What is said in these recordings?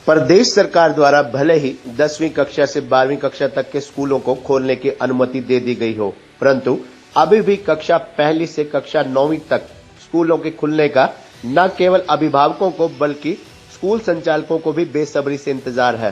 प्रदेश सरकार द्वारा भले ही 10वीं कक्षा से 12वीं कक्षा तक के स्कूलों को खोलने की अनुमति दे दी गई हो, परंतु अभी भी कक्षा पहली से कक्षा 9वीं तक स्कूलों के खुलने का न केवल अभिभावकों को बल्कि स्कूल संचालकों को भी बेसब्री से इंतजार है।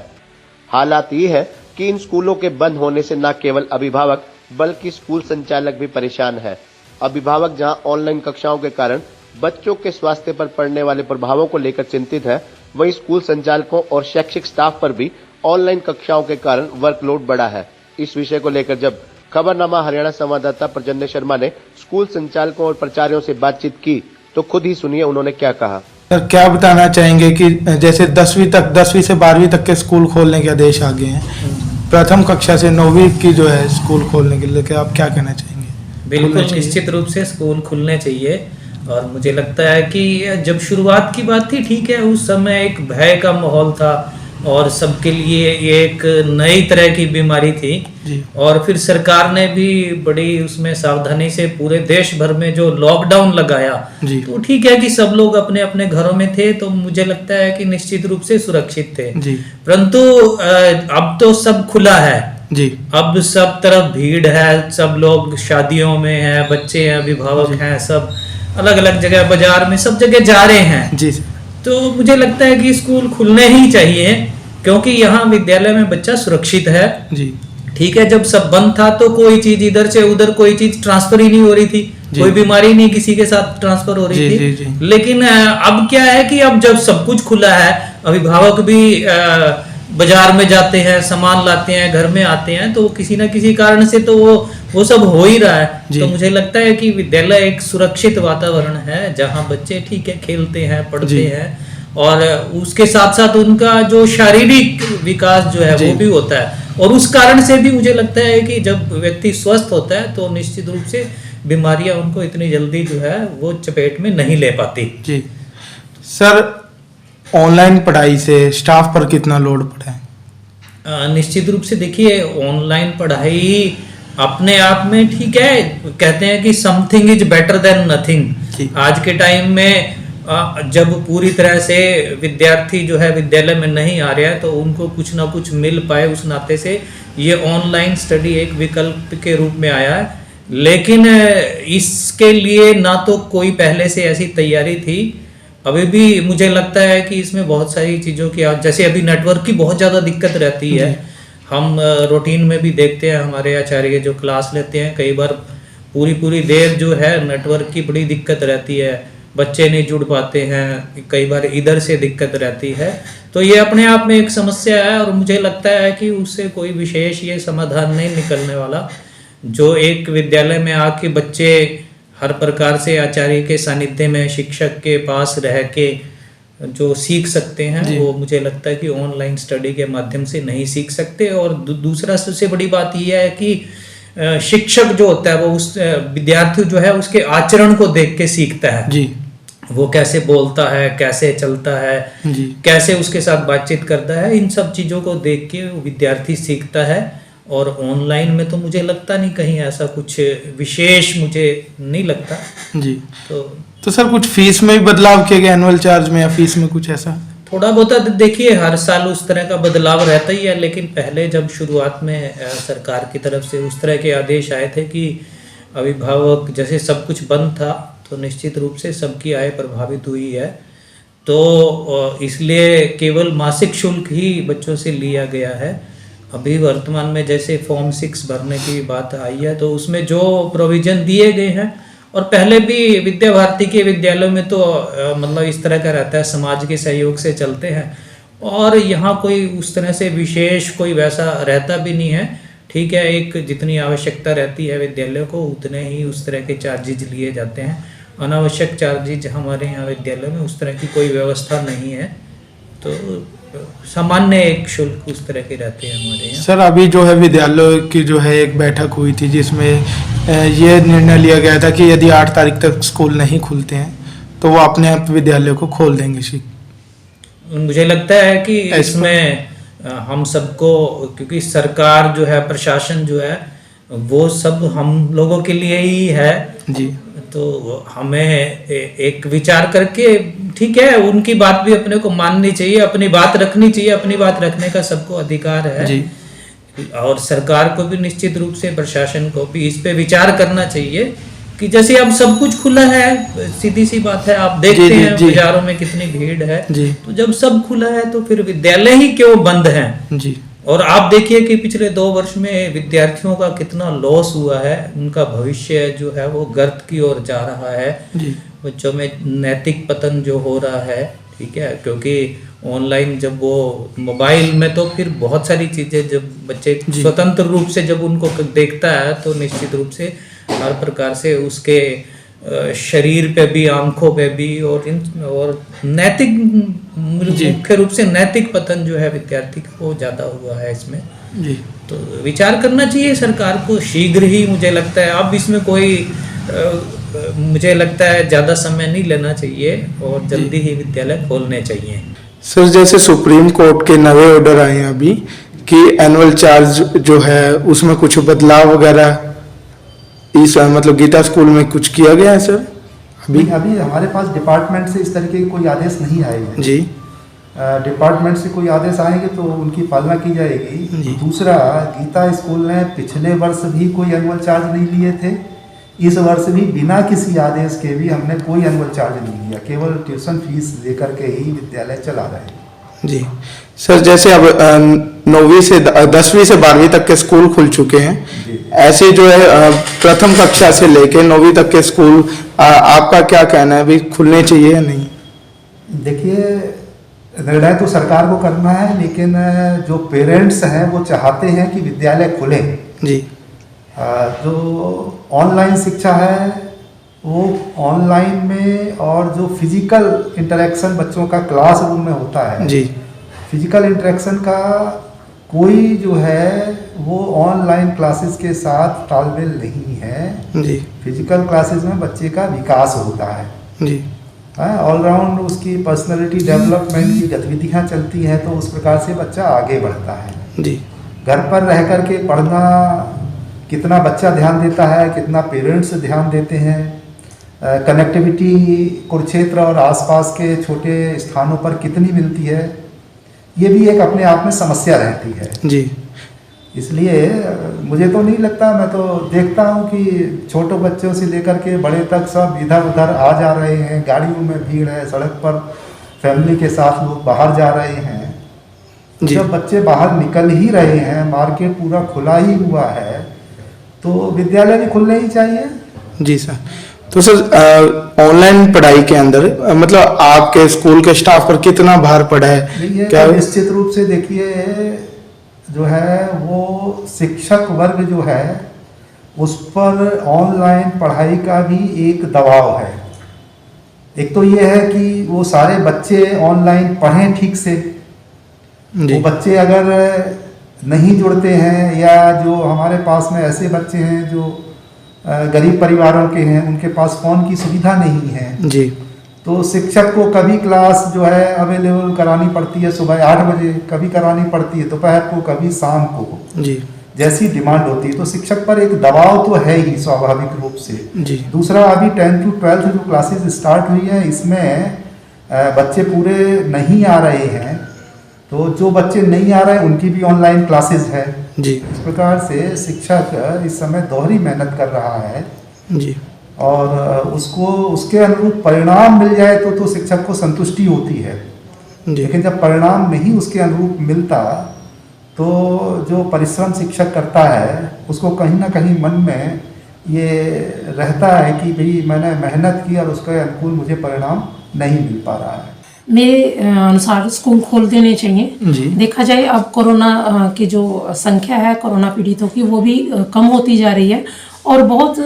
हालात ये है कि इन स्कूलों के बंद होने से न केवल अभिभावक बल्कि स्कूल संचालक भी परेशान है। अभिभावक जहां ऑनलाइन कक्षाओं के कारण बच्चों के स्वास्थ्य पर पड़ने वाले प्रभावों को लेकर चिंतित है, वहीं स्कूल संचालकों और शैक्षिक स्टाफ पर भी ऑनलाइन कक्षाओं के कारण वर्कलोड बढ़ा है। इस विषय को लेकर जब खबरनामा हरियाणा संवाददाता प्रजन्य शर्मा ने स्कूल संचालकों और प्राचार्यों से बातचीत की तो खुद ही सुनिए उन्होंने क्या कहा। सर, क्या बताना चाहेंगे कि जैसे 10वीं से 12वीं तक के स्कूल खोलने के आदेश आ गए हैं, प्रथम कक्षा से 9वीं की जो है स्कूल खोलने के लिए आप क्या कहना चाहेंगे? बिल्कुल निश्चित रूप से स्कूल खुलने चाहिए और मुझे लगता है कि जब शुरुआत की बात थी, ठीक है, उस समय एक भय का माहौल था और सबके लिए ये एक नई तरह की बीमारी थी जी। और फिर सरकार ने भी बड़ी उसमें सावधानी से पूरे देश भर में जो लॉकडाउन लगाया जी। तो ठीक है कि सब लोग अपने अपने घरों में थे, तो मुझे लगता है कि निश्चित रूप से सुरक्षित थे जी। परंतु अब तो सब खुला है जी। अब सब तरफ भीड़ है, सब लोग शादियों में हैं, बच्चे हैं, अभिभावक हैं, सब अलग अलग जगह बाजार में सब जगह जा रहे हैं जी। तो मुझे लगता है कि स्कूल खुलने ही चाहिए क्योंकि यहाँ विद्यालय में बच्चा सुरक्षित है जी। ठीक है। जब सब बंद था तो कोई चीज इधर से उधर कोई चीज ट्रांसफर ही नहीं हो रही थी, कोई बीमारी नहीं किसी के साथ ट्रांसफर हो रही थी जी। लेकिन अब क्या है कि अब जब सब कुछ खुला है, अभिभावक भी बाजार में जाते हैं, सामान लाते हैं, घर में आते हैं, तो किसी ना किसी कारण से तो वो सब हो ही रहा है। तो मुझे लगता है कि विद्यालय एक सुरक्षित वातावरण है जहां बच्चे ठीक है खेलते हैं, पढ़ते हैं और उसके साथ साथ उनका जो शारीरिक विकास जो है वो भी होता है और उस कारण से भी मुझे लगता है कि जब व्यक्ति स्वस्थ होता है तो निश्चित रूप से बीमारियां उनको इतनी जल्दी जो है वो चपेट में नहीं ले पाती। जी सर, ऑनलाइन पढ़ाई से स्टाफ पर कितना लोड पड़ा है? निश्चित रूप से देखिए, ऑनलाइन पढ़ाई अपने आप में ठीक है, कहते हैं कि something is better than nothing. आज के टाइम में जब पूरी तरह से विद्यार्थी जो है विद्यालय में नहीं आ रहा है तो उनको कुछ ना कुछ मिल पाए, उस नाते से ये ऑनलाइन स्टडी एक विकल्प के रूप में आया है। लेकिन इसके लिए ना तो कोई पहले से ऐसी तैयारी थी, अभी भी मुझे लगता है कि इसमें बहुत सारी चीज़ों की, जैसे अभी नेटवर्क की बहुत ज़्यादा दिक्कत रहती है। हम रूटीन में भी देखते हैं, हमारे आचार्य जो क्लास लेते हैं कई बार पूरी देर जो है नेटवर्क की बड़ी दिक्कत रहती है, बच्चे नहीं जुड़ पाते हैं, कई बार इधर से दिक्कत रहती है। तो ये अपने आप में एक समस्या है और मुझे लगता है कि उससे कोई विशेष ये समाधान नहीं निकलने वाला। जो एक विद्यालय में आके बच्चे हर प्रकार से आचार्य के सानिध्य में शिक्षक के पास रह के जो सीख सकते हैं वो मुझे लगता है कि ऑनलाइन स्टडी के माध्यम से नहीं सीख सकते। और दूसरा सबसे बड़ी बात यह है कि शिक्षक जो होता है वो उस विद्यार्थी जो है उसके आचरण को देख के सीखता है जी। वो कैसे बोलता है, कैसे चलता है जी, कैसे उसके साथ बातचीत करता है, इन सब चीज़ों को देख के विद्यार्थी सीखता है। और ऑनलाइन में तो मुझे लगता नहीं कहीं ऐसा कुछ विशेष मुझे नहीं लगता जी। तो सर कुछ फीस में भी बदलाव किया गया, एनुअल चार्ज में या फीस में कुछ ऐसा? थोड़ा बहुत देखिए, हर साल उस तरह का बदलाव रहता ही है, लेकिन पहले जब शुरुआत में सरकार की तरफ से उस तरह के आदेश आए थे कि अभिभावक, जैसे सब कुछ बंद था तो निश्चित रूप से सबकी आय प्रभावित हुई है, तो इसलिए केवल मासिक शुल्क ही बच्चों से लिया गया है। अभी वर्तमान में जैसे फॉर्म 6 भरने की बात आई है तो उसमें जो प्रोविजन दिए गए हैं, और पहले भी विद्या भारती के विद्यालयों में तो मतलब इस तरह का रहता है, समाज के सहयोग से चलते हैं और यहाँ कोई उस तरह से विशेष कोई वैसा रहता भी नहीं है। ठीक है, एक जितनी आवश्यकता रहती है विद्यालयों को उतने ही उस तरह के चार्जेज लिए जाते हैं। अनावश्यक चार्जेज हमारे यहाँ विद्यालय में उस तरह की कोई व्यवस्था नहीं है, तो सामान्य एक शुल्क उस तरह के रहते हैं हमारे यहाँ। सर अभी जो है विद्यालय की जो है एक बैठक हुई थी जिसमें ये निर्णय लिया गया था कि यदि 8 तारीख तक स्कूल नहीं खुलते हैं तो वो अपने आप विद्यालय को खोल देंगे। मुझे लगता है कि इसमें हम सबको, क्योंकि सरकार जो है, प्रशासन जो है वो सब हम लोगों के लिए ही है जी, तो हमें एक विचार करके, ठीक है, उनकी बात भी अपने को माननी चाहिए, अपनी बात रखनी चाहिए, अपनी बात रखने का सबको अधिकार है जी। और सरकार को भी निश्चित रूप से, प्रशासन को भी इस पे विचार करना चाहिए कि जैसे अब सब कुछ खुला है, सीधी सी बात है, आप देखते जी, हैं जी। बाजारों में कितनी भीड़ है जी। तो जब सब खुला है तो फिर विद्यालय ही क्यों बंद हैं? जी। और आप देखिए कि पिछले 2 वर्ष में विद्यार्थियों का कितना लॉस हुआ है, उनका भविष्य जो है वो गर्त की ओर जा रहा है, जी। बच्चों में नैतिक पतन जो हो रहा है, ठीक है, क्योंकि ऑनलाइन जब वो मोबाइल में तो फिर बहुत सारी चीजें, जब बच्चे स्वतंत्र रूप से जब उनको देखता है तो निश्चित रूप से हर प्रकार से उसके शरीर पे भी, आंखों पे भी, और नैतिक, मुख्य रूप से नैतिक पतन जो है विद्यार्थी का वो ज्यादा हुआ है इसमें। जी। तो विचार करना चाहिए सरकार को शीघ्र ही, मुझे लगता है अब इसमें कोई मुझे लगता है ज्यादा समय नहीं लेना चाहिए और जल्दी ही विद्यालय खोलने चाहिए। सर, जैसे सुप्रीम कोर्ट के नए ऑर्डर आए हैं अभी कि एनुअल चार्ज जो है उसमें कुछ बदलाव वगैरह इस मतलब गीता स्कूल में कुछ किया गया है सर? अभी हमारे पास डिपार्टमेंट से इस तरीके के कोई आदेश नहीं आए हैं जी। डिपार्टमेंट से कोई आदेश आएंगे तो उनकी पालना की जाएगी। दूसरा, गीता स्कूल ने पिछले वर्ष भी कोई एनुअल चार्ज नहीं लिए थे, इस वर्ष भी बिना किसी आदेश के भी हमने कोई एनुअल चार्ज नहीं लिया, केवल ट्यूशन फीस लेकर के ही विद्यालय चला रहे हैं। जी सर, जैसे अब 9वीं से 10वीं से 12वीं तक के स्कूल खुल चुके हैं, ऐसे जो है प्रथम कक्षा से लेके 9वीं तक के स्कूल आपका क्या कहना है, भी खुलने चाहिए या नहीं? देखिए, निर्णय तो सरकार को करना है, लेकिन जो पेरेंट्स हैं वो चाहते हैं कि विद्यालय खुले। जी। जो ऑनलाइन शिक्षा है वो ऑनलाइन में, और जो फिजिकल इंटरेक्शन बच्चों का क्लासरूम में होता है जी, फिजिकल इंटरेक्शन का कोई जो है वो ऑनलाइन क्लासेस के साथ तालमेल नहीं है। जी। फिजिकल क्लासेस में बच्चे का विकास होता है जी। ऑलराउंड उसकी पर्सनैलिटी डेवलपमेंट की गतिविधियाँ चलती हैं, तो उस प्रकार से बच्चा आगे बढ़ता है। जी। घर पर रह कर के पढ़ना कितना बच्चा ध्यान देता है, कितना पेरेंट्स ध्यान देते हैं, कनेक्टिविटी कुरुक्षेत्र और आसपास के छोटे स्थानों पर कितनी मिलती है, ये भी एक अपने आप में समस्या रहती है। जी। इसलिए मुझे तो नहीं लगता, मैं तो देखता हूँ कि छोटे बच्चों से लेकर के बड़े तक सब इधर उधर आ जा रहे हैं, गाड़ियों में भीड़ है, सड़क पर फैमिली के साथ लोग बाहर जा रहे हैं। जब बच्चे बाहर निकल ही रहे हैं, मार्केट पूरा खुला ही हुआ है, तो विद्यालय भी खुलने ही चाहिए। जी सर। तो सर, ऑनलाइन पढ़ाई के अंदर मतलब आपके स्कूल के स्टाफ पर कितना भार पड़ा है? क्या निश्चित रूप से देखिए, जो है वो शिक्षक वर्ग जो है उस पर ऑनलाइन पढ़ाई का भी एक दबाव है। एक तो ये है कि वो सारे बच्चे ऑनलाइन पढ़ें ठीक से, वो बच्चे अगर नहीं जुड़ते हैं, या जो हमारे पास में ऐसे बच्चे हैं जो गरीब परिवारों के हैं, उनके पास फ़ोन की सुविधा नहीं है जी, तो शिक्षक को कभी क्लास जो है अवेलेबल करानी पड़ती है सुबह 8 बजे, कभी करानी पड़ती है दोपहर को, कभी शाम को, जी, जैसी डिमांड होती है। तो शिक्षक पर एक दबाव तो है ही स्वाभाविक रूप से। जी। दूसरा, अभी 10th to 12th जो क्लासेस स्टार्ट हुई है, इसमें बच्चे पूरे नहीं आ रहे हैं, तो जो बच्चे नहीं आ रहे हैं उनकी भी ऑनलाइन क्लासेस है। जी। इस प्रकार से शिक्षक इस समय दोहरी मेहनत कर रहा है। जी। और उसको उसके अनुरूप परिणाम मिल जाए तो शिक्षक को संतुष्टि होती है। लेकिन जब परिणाम नहीं उसके अनुरूप मिलता, तो जो परिश्रम शिक्षक करता है उसको कहीं ना कहीं मन में ये रहता है कि भाई मैंने मेहनत की और उसके अनुकूल मुझे परिणाम नहीं मिल पा रहा है। मेरे अनुसार स्कूल खोल देने चाहिए। देखा जाए अब कोरोना की जो संख्या है कोरोना पीड़ितों की, वो भी कम होती जा रही है और बहुत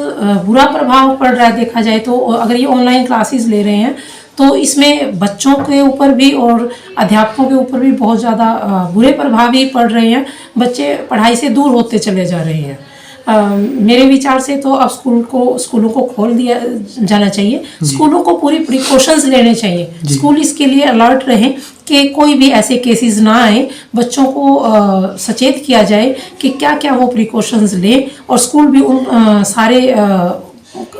बुरा प्रभाव पड़ रहा है। देखा जाए तो अगर ये ऑनलाइन क्लासेस ले रहे हैं तो इसमें बच्चों के ऊपर भी और अध्यापकों के ऊपर भी बहुत ज़्यादा बुरे प्रभाव ही पड़ रहे हैं। बच्चे पढ़ाई से दूर होते चले जा रहे हैं। मेरे विचार से तो अब स्कूलों को खोल दिया जाना चाहिए। स्कूलों को पूरी प्रिकॉशंस लेने चाहिए। स्कूल इसके लिए अलर्ट रहे कि कोई भी ऐसे केसेस ना आए। बच्चों को सचेत किया जाए कि क्या क्या वो प्रिकॉशंस लें, और स्कूल भी उन सारे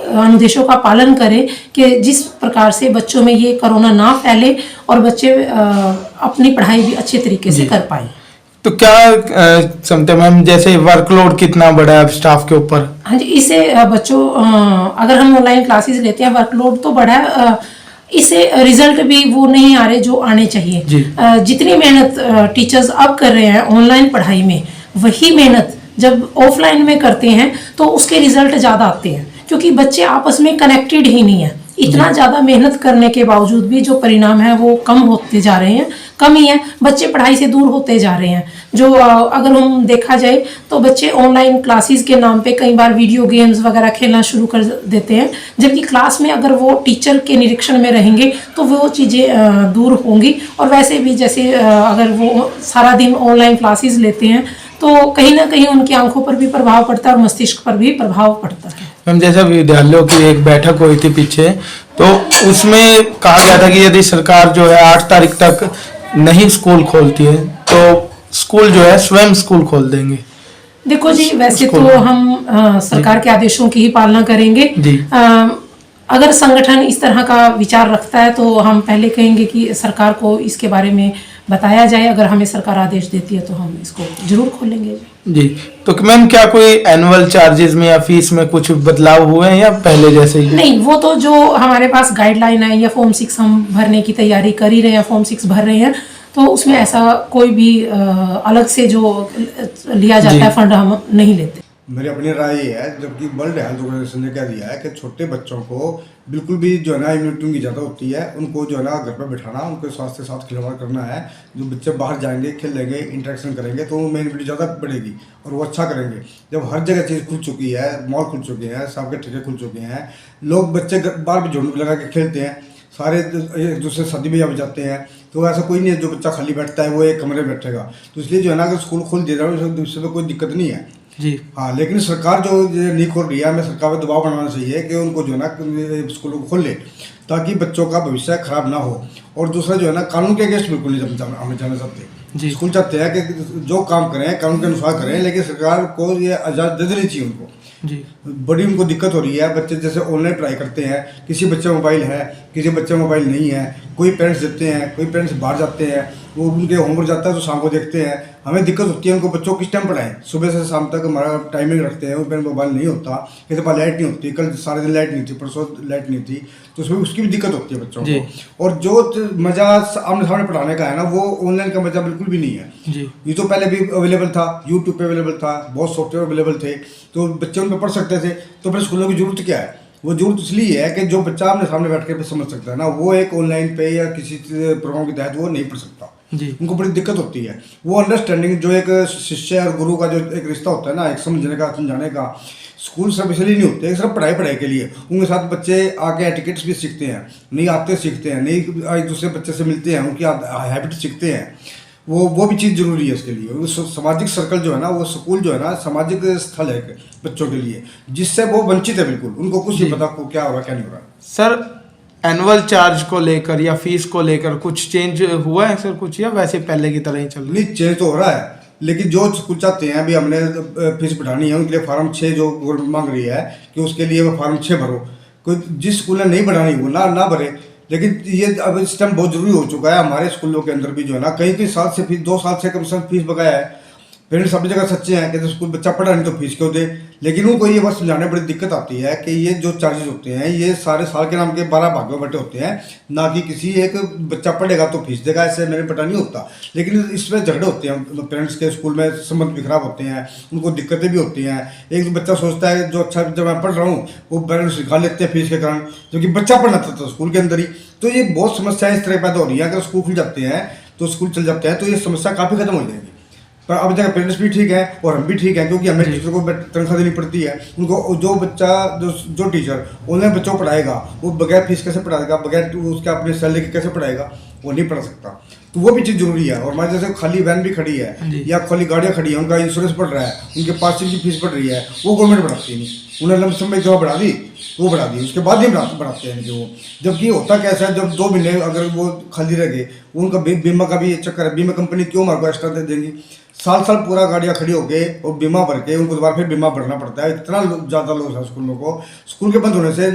अनुदेशों का पालन करें कि जिस प्रकार से बच्चों में ये कोरोना ना फैले और बच्चे अपनी पढ़ाई भी अच्छे तरीके से कर पाए। तो क्या समझते मैम, जैसे वर्कलोड कितना बड़ा है अब स्टाफ के ऊपर? हाँ जी, इससे बच्चों अगर हम ऑनलाइन क्लासेस लेते हैं, वर्कलोड तो बढ़ा है, इससे रिजल्ट भी वो नहीं आ रहे जो आने चाहिए। जितनी मेहनत टीचर्स अब कर रहे हैं ऑनलाइन पढ़ाई में, वही मेहनत जब ऑफलाइन में करते हैं तो उसके रिजल्ट ज़्यादा आते हैं, क्योंकि बच्चे आपस में कनेक्टेड ही नहीं है। इतना ज़्यादा मेहनत करने के बावजूद भी जो परिणाम है वो कम होते जा रहे हैं, कम ही है, बच्चे पढ़ाई से दूर होते जा रहे हैं। जो अगर हम देखा जाए तो बच्चे ऑनलाइन क्लासेस के नाम पे कई बार वीडियो गेम्स वगैरह खेलना शुरू कर देते हैं, जबकि क्लास में अगर वो टीचर के निरीक्षण में रहेंगे तो वो चीज़ें दूर होंगी। और वैसे भी जैसे अगर वो सारा दिन ऑनलाइन क्लासेस लेते हैं तो कहीं ना कहीं उनकी आंखों पर भी प्रभाव पड़ता है और मस्तिष्क पर भी प्रभाव पड़ता है। मैम, जैसा विद्यालयों की एक बैठक हुई थी पीछे, तो उसमें कहा गया था कि यदि सरकार जो है 8 तारीख तक नहीं स्कूल खोलती है तो स्कूल जो है स्वयं स्कूल खोल देंगे। देखो जी, वैसे तो हम सरकार के आदेशों की ही पालना करेंगे। अगर संगठन इस तरह का विचार रखता है तो हम पहले कहेंगे कि सरकार को इसके बारे में बताया जाए। अगर हमें सरकार आदेश देती है तो हम इसको जरूर खोलेंगे जी। तो मैम, क्या कोई एनुअल चार्जेस में या फीस में कुछ बदलाव हुए हैं या पहले जैसे ही? नहीं, वो तो जो हमारे पास गाइडलाइन है या फॉर्म 6 हम भरने की तैयारी कर ही रहे हैं, फॉर्म 6 भर रहे हैं, तो उसमें ऐसा कोई भी अलग से जो लिया जाता है फंड हम नहीं लेते। मेरी अपनी राय ये है, जबकि वर्ल्ड हेल्थ ऑर्गेनाइजेशन ने क्या दिया है कि छोटे बच्चों को बिल्कुल भी जो है ना इम्यूनिटी की ज़्यादा होती है, उनको जो है ना घर पर बिठाना, उनके स्वास्थ्य के साथ खिलवाड़ करना है। जो बच्चे बाहर जाएंगे, खेलेंगे, इंटरेक्शन करेंगे तो उनमें इम्यूनिटी ज़्यादा बढ़ेगी और वो अच्छा करेंगे। जब हर जगह चीज़ खुल चुकी है, मॉल खुल चुके हैं, सबके ठेके खुल चुके हैं, लोग बच्चे बाहर भी झुंड लगा के खेलते हैं, सारे एक दूसरे शादी में जब जाते हैं, तो ऐसा कोई नहीं है जो बच्चा खाली बैठता है वो एक कमरे में बैठेगा। तो इसलिए जो है ना अगर स्कूल खोल दिया जाए उससे तो कोई दिक्कत नहीं है जी। हाँ, लेकिन सरकार जो नहीं खोल रही है, हमें सरकार पर दबाव बनाना चाहिए कि उनको जो है ना स्कूलों को खोल ले, ताकि बच्चों का भविष्य खराब ना हो। और दूसरा जो है ना, कानून के अगेंस्ट बिल्कुल नहीं हमें जाना चाहते। स्कूल चाहते हैं कि जो काम करें कानून के अनुसार करें, लेकिन सरकार को ये आज़ाद दे देनी चाहिए उनको जी। बड़ी उनको दिक्कत हो रही है, बच्चे जैसे ऑनलाइन पढ़ाई करते हैं, किसी बच्चे मोबाइल है, किसी बच्चे मोबाइल नहीं है, कोई पेरेंट्स देते हैं, कोई पेरेंट्स बाहर जाते हैं, वो उनके होमवर्क जाता है तो शाम को देखते हैं। हमें दिक्कत होती है उनको बच्चों को किस टाइम पढ़ाएं, सुबह से शाम तक हमारा टाइमिंग रखते हैं, उन मोबाइल नहीं होता, किसी पास लाइट नहीं होती, कल सारे दिन लाइट नहीं थी, परसों लाइट नहीं थी, तो उसमें उसकी भी दिक्कत होती है बच्चों को। और जो मज़ा आमने सामने पढ़ाने का है ना, वो ऑनलाइन का मज़ा बिल्कुल भी नहीं है जी। ये तो पहले भी अवेलेबल था, यूट्यूब पे अवेलेबल था, बहुत सॉफ्टवेयर अवेलेबल थे, तो बच्चे उन पर पढ़ सकते थे। तो फिर स्कूलों की जरूरत क्या है? वो जरूरत इसलिए है कि जो बच्चा अपने सामने बैठ के समझ सकता है ना, वो एक ऑनलाइन पे या किसी प्रोग्राम के तहत वो नहीं पढ़ सकता जी। उनको बड़ी दिक्कत होती है। वो अंडरस्टैंडिंग जो एक शिष्य और गुरु का जो एक रिश्ता होता है ना, एक समझने का, समझाने का, स्कूल सब इसलिए नहीं होते, सिर्फ पढ़ाई के लिए। उनके साथ बच्चे आके एटिकेट्स भी सीखते हैं, नहीं आते सीखते हैं, नहीं एक दूसरे बच्चे से मिलते हैं, उनकी हैबिट सीखते हैं। वो भी चीज़ जरूरी है इसके लिए। सामाजिक सर्कल जो है ना, वो स्कूल जो है ना सामाजिक स्थल है बच्चों के लिए, जिससे वो वंचित है बिल्कुल। उनको कुछ नहीं पता क्या हो रहा क्या नहीं हो रहा। सर, एनुअल चार्ज को लेकर या फीस को लेकर कुछ चेंज हुआ है सर कुछ, या वैसे पहले की तरह ही चल रहा है? नहीं, चेंज तो हो रहा है, लेकिन जो स्कूल चाहते हैं अभी हमने फीस बढ़ानी है, उनके लिए फार्म 6 जो गवर्नमेंट मांग रही है कि उसके लिए वो फार्म 6 भरो। कोई जिस स्कूल ने नहीं बढ़ानी वो ना भरे, लेकिन ये अब इस टाइम बहुत जरूरी हो चुका है। हमारे स्कूलों के अंदर भी जो है ना कई साल से फीस 2 साल से कम से कम फीस बकाया है। पेरेंट्स अपनी जगह सच्चे हैं कि स्कूल बच्चा पढ़ा नहीं तो फीस क्यों दे, लेकिन उनको ये बात समझाने बड़ी दिक्कत आती है कि ये जो चार्जेस होते हैं ये सारे साल के नाम के 12 भागों में बटे होते हैं, ना कि किसी एक बच्चा पढ़ेगा तो फीस देगा, ऐसे मेरे पता नहीं होता। लेकिन इसमें झगड़े होते हैं, पेरेंट्स के स्कूल में संबंध भी खराब होते हैं, उनको दिक्कतें भी होती हैं। एक बच्चा सोचता है जो अच्छा जब मैं पढ़ रहा हूँ वो पेरेंट्स सिखा लेते हैं फीस के कारण, क्योंकि बच्चा पढ़ना था स्कूल के अंदर ही। तो ये बहुत समस्याएं इस तरह पैदा हो रही है। अगर स्कूल खुल जाते हैं तो स्कूल चल जाते हैं तो ये समस्या काफ़ी खत्म हो जाएगी। पर अब जगह पेरेंट्स भी ठीक है और हम भी ठीक है, क्योंकि हमें टीचर को तनख्वाह देनी पड़ती है। उनको जो बच्चा जो टीचर ऑनलाइन बच्चों को पढ़ाएगा वो बगैर फीस कैसे पढ़ाएगा, बगैर उसके अपने सैलरी के कैसे पढ़ाएगा, वो नहीं पढ़ा सकता। तो वो भी चीज़ जरूरी है। और हमारे जैसे खाली वैन भी खड़ी है या खाली गाड़ियाँ खड़ी है, उनका इंश्योरेंस बढ़ रहा है, उनके पासिंग की फीस बढ़ रही है, वो गवर्नमेंट बढ़ाती नहीं। उन्हें लमसम में जब बढ़ा दी वो बढ़ा दी, उसके बाद ही बढ़ाते हैं जो। जबकि होता कैसा है, जब 2 महीने अगर वो खाली रह गए, उनका बीमा का भी चक्कर है, बीमा कंपनी क्यों हमारे को एक्स्ट्रा दे देंगी? साल साल पूरा गाड़ियाँ खड़ी होके और बीमा भर के उनको दोबारा फिर बीमा भरना पड़ता है। इतना ज़्यादा लॉस है स्कूलों को। स्कूल के बंद होने से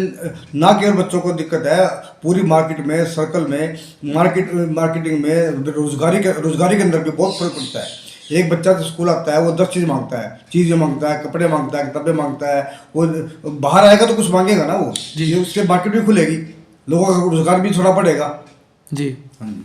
ना केवल बच्चों को दिक्कत है, पूरी मार्केट में, सर्कल में, मार्केटिंग में, रोजगारी के अंदर भी बहुत फर्क पड़ता है। एक बच्चा तो स्कूल आता है, वो 10 चीज़ें मांगता है, कपड़े मांगता है, किताबें मांगता है। वो बाहर आएगा तो कुछ मांगेगा ना वो जी, उससे मार्केट भी खुलेगी, लोगों का रोजगार भी थोड़ा बढ़ेगा जी। हाँ जी।